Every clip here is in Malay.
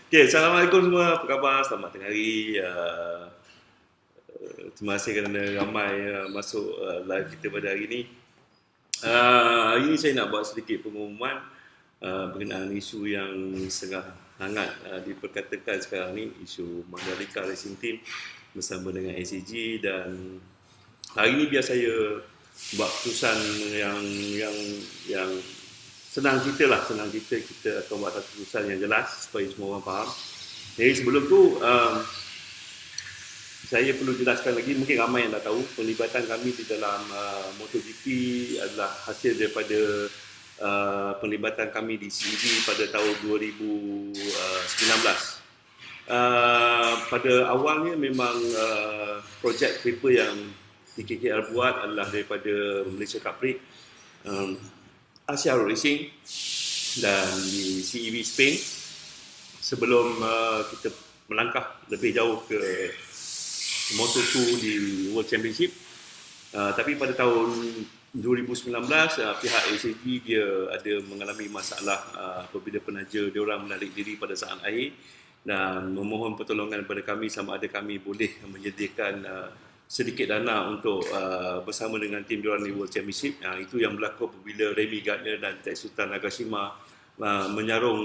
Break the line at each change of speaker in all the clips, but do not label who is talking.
Okay, Assalamualaikum semua. Apa khabar? Selamat tengah hari. Terima kasih kerana ramai masuk live kita pada hari ini. Hari ini saya nak buat sedikit pengumuman berkenaan isu yang sangat hangat diperkatakan sekarang ni, isu Mandalika Racing Team bersama dengan ACG, dan hari ini biar saya buat keputusan yang senang kita lah, kita akan buat satu keputusan yang jelas supaya semua orang faham. Jadi sebelum tu saya perlu jelaskan lagi, mungkin ramai yang dah tahu, pelibatan kami di dalam MotoGP adalah hasil daripada pelibatan kami di CEV pada tahun 2019. Pada awalnya memang projek paper yang TKKR buat adalah daripada Malaysia Cup Prix, Asia Road Racing dan di CEV Spain sebelum kita melangkah lebih jauh ke Moto2 di World Championship. Tapi pada tahun 2019 pihak ACG dia ada mengalami masalah apabila penaja diorang menarik diri pada saat akhir dan memohon pertolongan kepada kami sama ada kami boleh menyediakan sedikit dana untuk bersama dengan tim diorang di World Championship. Itu yang berlaku apabila Remy Gardner dan Tetsuta Nagashima menyarung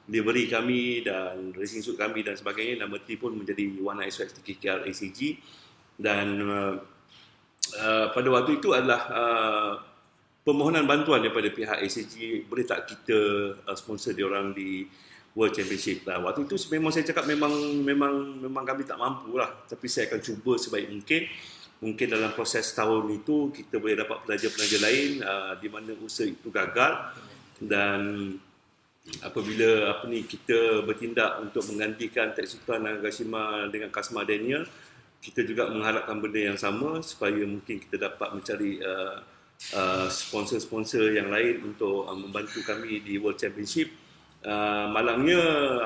livery kami dan racing suit kami dan sebagainya. Nama tim pun menjadi Warna SX TKKR ACG, dan pada waktu itu adalah permohonan bantuan daripada pihak ACG, boleh tak kita sponsor diorang di World Championship. Waktu itu memang saya cakap memang kami tak mampu lah, tapi saya akan cuba sebaik mungkin. Mungkin dalam proses tahun itu kita boleh dapat penaja-penaja lain di mana usaha itu gagal, dan apabila kita bertindak untuk menggantikan Tetsuta Nagashima dengan Kasma Daniel, kita juga mengharapkan benda yang sama supaya mungkin kita dapat mencari sponsor-sponsor yang lain untuk membantu kami di World Championship. Malangnya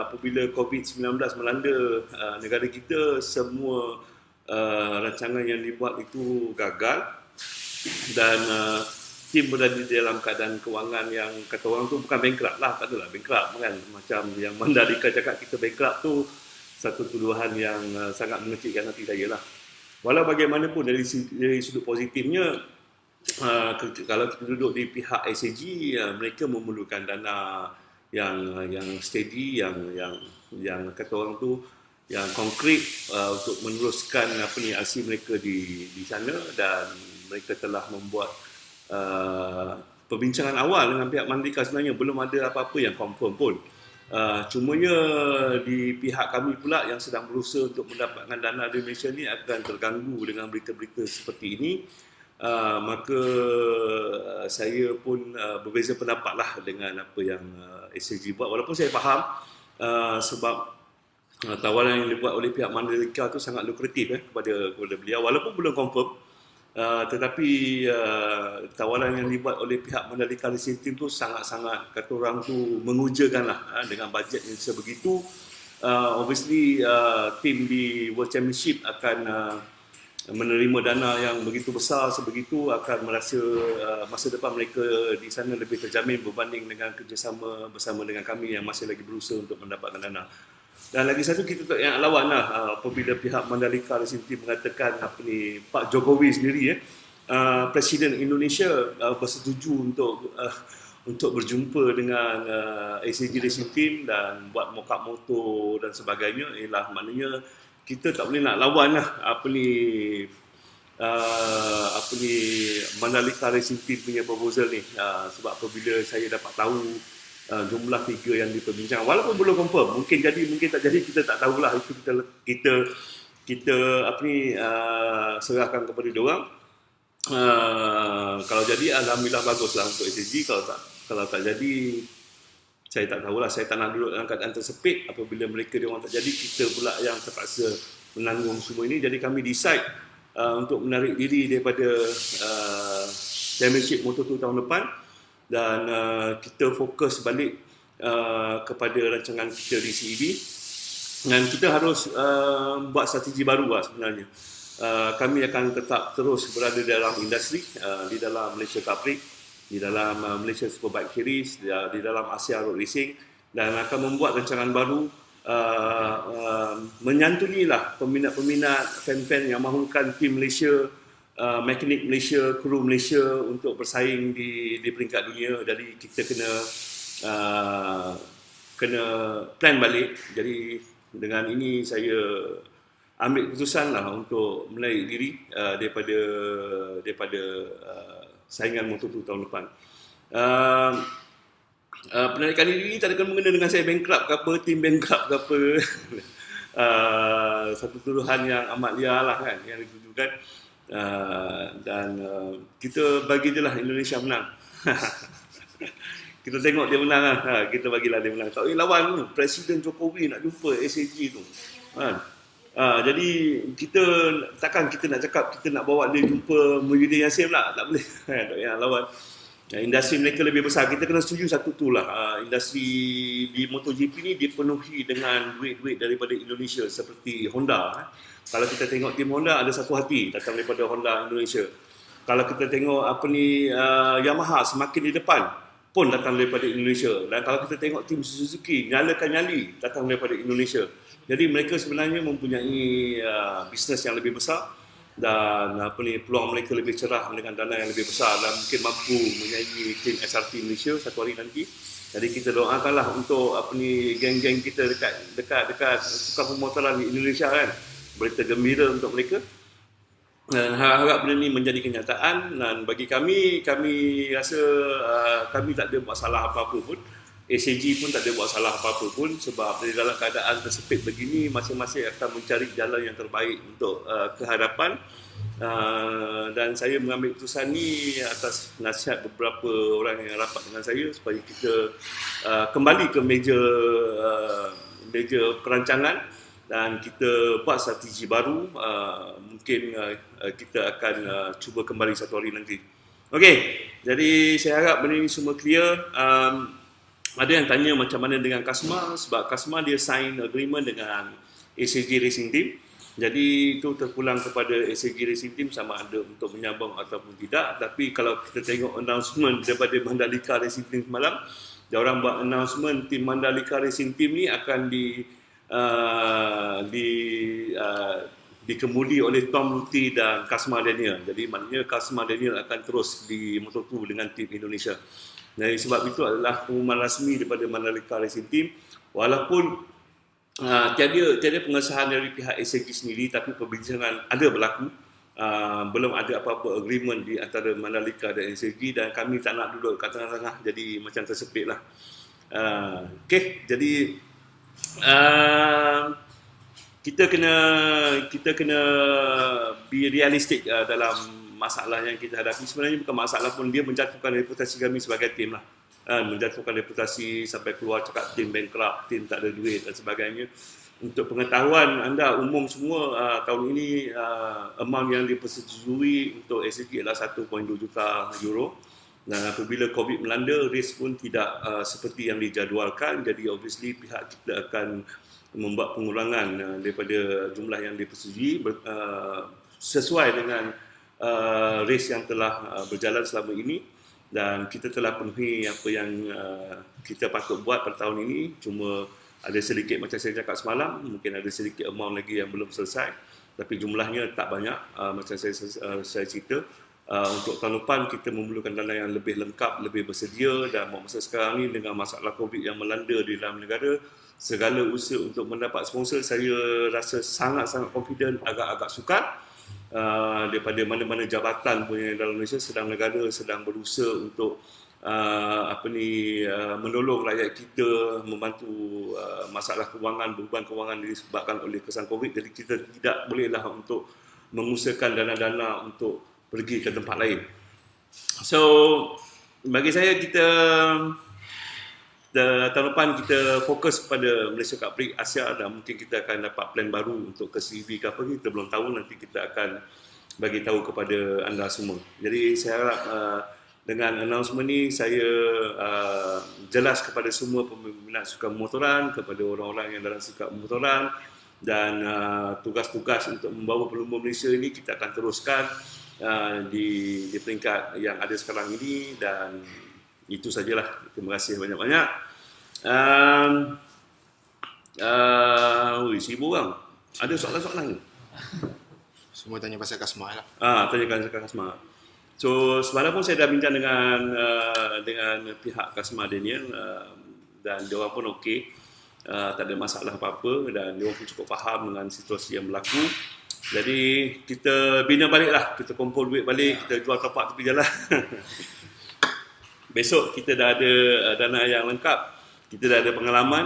apabila COVID-19 melanda negara kita, semua rancangan yang dibuat itu gagal, dan tim berada di dalam keadaan kewangan yang kata orang tu bukan bankrupt lah, tak adalah bankrupt kan, macam yang Mandalika cakap kita bankrupt tu satu tuduhan yang sangat mengecilkan hati saya lah. Walau bagaimanapun dari sudut positifnya, kalau kita duduk di pihak ACG, mereka memerlukan dana yang steady, yang kata orang tu yang konkret untuk meneruskan aksi mereka di sana, dan mereka telah membuat perbincangan awal dengan pihak Mandalika. Sebenarnya belum ada apa-apa yang confirm pun. Cumanya di pihak kami pula yang sedang berusaha untuk mendapatkan dana dari Malaysia ni akan terganggu dengan berita-berita seperti ini. Maka saya pun berbeza pendapat lah dengan apa yang ACG buat, walaupun saya faham sebab tawaran yang dibuat oleh pihak Mandalika tu sangat lukratif kepada beliau, walaupun belum confirm. Tetapi tawaran yang dibuat oleh pihak Mandalika Racing Team tu sangat-sangat kata orang tu mengujakan lah, dengan bajet yang sebegitu. Obviously tim di World Championship akan menerima dana yang begitu besar sebegitu, akan merasa masa depan mereka di sana lebih terjamin berbanding dengan kerjasama bersama dengan kami yang masih lagi berusaha untuk mendapatkan dana. Dan lagi satu, kita tak yang lawan lah apabila pihak Mandalika Racing Team mengatakan Pak Jokowi sendiri Presiden Indonesia bersetuju untuk berjumpa dengan ACG Racing Team dan buat mock-up motor dan sebagainya. Ialah maknanya kita tak boleh nak lawan lah Mandalika Racing Team punya proposal ni, sebab apabila saya dapat tahu jumlah figure yang diperbincangkan, walaupun belum confirm, mungkin jadi mungkin tak jadi, kita tak tahulah. Itu kita serahkan kepada diorang. Kalau jadi alhamdulillah baguslah untuk ACG, kalau tak jadi saya tak tahulah. Saya tak nak duduk dalam keadaan tersepit apabila mereka diorang tak jadi, kita pula yang terpaksa menanggung semua ini. Jadi kami decide untuk menarik diri daripada Championship Moto2 tahun depan, dan kita fokus balik kepada rancangan kita di CEV, dan kita harus buat strategi baru lah sebenarnya. Kami akan tetap terus berada dalam industri, di dalam Malaysia Cup Prix, di dalam Malaysia Superbike Series, di dalam Asia Road Racing, dan akan membuat rancangan baru menyantunilah peminat-peminat fan-fan yang mahukan tim Malaysia, mekanik Malaysia, kru Malaysia untuk bersaing di peringkat dunia. Jadi kita kena plan balik. Jadi dengan ini saya ambil keputusan lah untuk menarik diri daripada saingan Moto2 tahun depan. Penarikan diri ini tak ada kena dengan saya bankrupt ke apa, tim bankrupt ke apa. Satu tuduhan yang amat liar lah kan, yang dituduhkan. Dan kita bagi je lah Indonesia menang. Kita tengok dia menang lah. Kita bagilah dia menang. Tak boleh lawan tu. Presiden Jokowi nak jumpa SAG tu. Jadi takkan kita nak cakap kita nak bawa dia jumpa Muhyiddin Yassin lah. Tak boleh. Tak boleh nak lawan. Industri mereka lebih besar. Kita kena setuju satu tu lah. Industri di MotoGP ni dipenuhi dengan duit-duit daripada Indonesia seperti Honda. Kalau kita tengok tim Honda ada satu hati datang daripada Honda Indonesia. Kalau kita tengok Yamaha semakin di depan pun datang daripada Indonesia. Dan kalau kita tengok tim Suzuki nyalakan nyali datang daripada Indonesia. Jadi mereka sebenarnya mempunyai bisnes yang lebih besar dan peluang mereka lebih cerah dengan dana yang lebih besar dan mungkin mampu menyaingi tim SRT Malaysia satu hari nanti. Jadi kita doakanlah untuk geng-geng kita dekat sukan pemotoran di Indonesia kan. Berita gembira untuk mereka. Dan harap benda ini menjadi kenyataan. Dan bagi kami rasa kami tak ada buat salah apa-apa pun. SAG pun tak ada buat salah apa-apa pun sebab dalam keadaan tersepit begini masing-masing akan mencari jalan yang terbaik untuk ke hadapan. Dan saya mengambil keputusan ni atas nasihat beberapa orang yang rapat dengan saya supaya kita kembali ke meja perancangan dan kita buat strategi baru. Mungkin kita akan cuba kembali satu hari nanti. Okey, jadi saya harap benda ini semua clear. Ada yang tanya macam mana dengan Kasma, sebab Kasma dia sign agreement dengan SAG Racing Team. Jadi itu terpulang kepada SAG Racing Team sama ada untuk menyambung ataupun tidak. Tapi kalau kita tengok announcement daripada Mandalika Racing Team semalam, dia orang buat announcement tim Mandalika Racing Team ni akan dikemudi oleh Tom Luthi dan Kasma Daniel. Jadi maknanya Kasma Daniel akan terus di Moto2 dengan tim Indonesia. Jadi sebab itu adalah pengumuman rasmi daripada Mandalika Racing Team. Walaupun tiada pengesahan dari pihak SAG sendiri, tapi perbincangan ada berlaku. Belum ada apa-apa agreement di antara Mandalika dan SAG dan kami tak nak duduk kat tengah-tengah, jadi macam tersepit lah. Okey, jadi kita kena be realistic dalam masalah yang kita hadapi. Sebenarnya bukan masalah pun, dia menjatuhkan reputasi kami sebagai tim lah. Menjatuhkan reputasi sampai keluar cakap tim bankrupt, tim tak ada duit dan sebagainya. Untuk pengetahuan anda umum semua, tahun ini amount yang dipersetujui untuk SAG adalah 1.2 juta euro. Dan apabila COVID melanda, race pun tidak seperti yang dijadualkan. Jadi obviously pihak kita akan membuat pengurangan daripada jumlah yang dipersetujui sesuai dengan race yang telah berjalan selama ini, dan kita telah penuhi apa yang kita patut buat pada tahun ini. Cuma ada sedikit, macam saya cakap semalam, mungkin ada sedikit amount lagi yang belum selesai, tapi jumlahnya tak banyak. Macam saya cerita, untuk tahun depan kita memerlukan dana yang lebih lengkap, lebih bersedia, dan masa sekarang ni dengan masalah COVID yang melanda di dalam negara, segala usaha untuk mendapat sponsor saya rasa sangat-sangat confident, agak-agak sukar. Daripada mana-mana jabatan pun yang dalam Malaysia, sedang negara sedang berusaha untuk menolong rakyat kita, membantu masalah kewangan, beban kewangan disebabkan oleh kesan COVID. Jadi kita tidak bolehlah untuk mengusahakan dana-dana untuk pergi ke tempat lain. So bagi saya, tahun depan kita fokus pada Malaysia Cup Prix Asia, dan mungkin kita akan dapat plan baru untuk ke CV ke apa, kita belum tahu. Nanti kita akan bagi tahu kepada anda semua. Jadi saya harap dengan announcement ni saya jelas kepada semua peminat sukan motoran, kepada orang-orang yang dalam sukan motoran, dan tugas-tugas untuk membawa pelumba Malaysia ini kita akan teruskan di peringkat yang ada sekarang ini. Dan itu sajalah. Terima kasih banyak-banyak. Um, Sibuk bang. Ada soalan-soalan?
Semua tanya pasal Kasma lah.
Tanyakan sekarang Kasma. So semalam pun saya dah bincang dengan pihak Kasma Daniel, dan dia orang pun okey, tak ada masalah apa-apa dan dia orang pun cukup faham dengan situasi yang berlaku. Jadi kita bina balik lah, kita kumpul duit balik, kita jual tapak tepi jalan. Besok kita dah ada dana yang lengkap, kita dah ada pengalaman,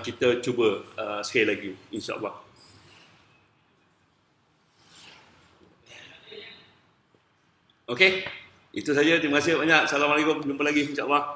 kita cuba sekali lagi insya-Allah. Okey, itu saja. Terima kasih banyak. Assalamualaikum. Jumpa lagi insya-Allah.